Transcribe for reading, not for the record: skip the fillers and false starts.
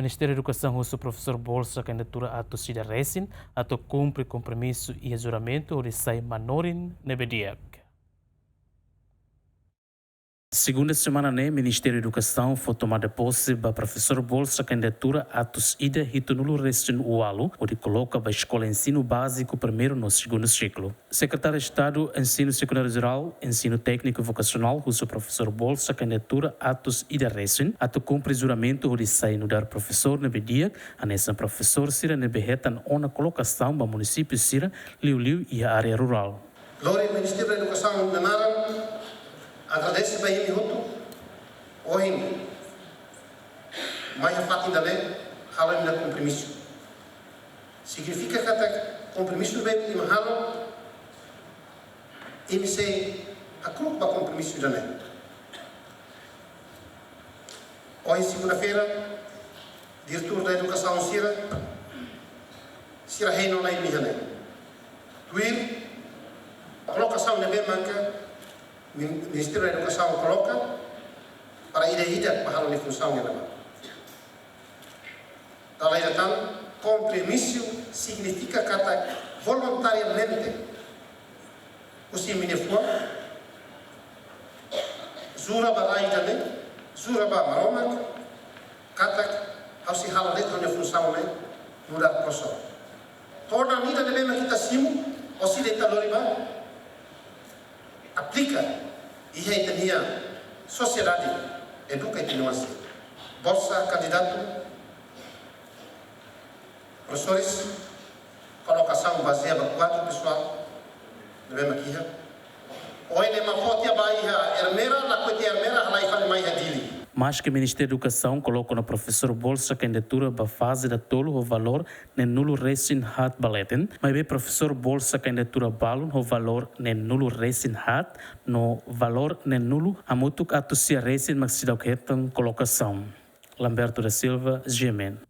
Ministério da Educação usa o professor Bolsa candidatura a torcida Resin, a cumpre compromisso e juramento de sai Manorin Nebediak. Segunda semana, né, Ministério da Educação foi tomada posse para professor Bolsa candidatura a ida hitunulo restin ualu, onde coloca a escola ensino básico primeiro no segundo ciclo. Secretário de Estado, Ensino Secundário Geral, Ensino Técnico e Vocacional, usa o professor Bolsa candidatura a ida restin, a cumpre juramento de sai no dar professor nebedia, a nessa professor sira nebehetan ona colocação para município sira, Liu e a área rural. Glória ao Ministério da Educação de Nara. Agradece para ele muito, hoje, mais a parte da lei, fala de compromisso. Significa que o compromisso vem de mahalo, ele se acoloca para o compromisso da lei. Hoje, segunda-feira, diretor da Educação Sira Reino na Ilha. Tuir, a colocação da lei manca. O Ministério da Educação coloca para ida para a função dela. Daí então, compromisso significa que voluntariamente o seminefua jura para ida também, jura para maroma, kata ao se hala dentro da função né, no dar professor. Torna a vida de bem kita simu, o se deita loriba aplica e aí a sociedade educa e inovação. Bolsa candidato, professores, colocação baseada no quadro pessoal, devemos aqui. Hoje é uma foto a baia hermera, na coisa hermera, lá e fala mais a dele. Mas que o Ministério da Educação coloca no professor Bolsa candidatura para fase da tolo o valor nem nulo recém hat baleten, mas o professor Bolsa candidatura balon o valor nem nulo recém hat no valor nem nulo a mutuk atusia recém mas se dá colocação. Lamberto da Silva, GMN.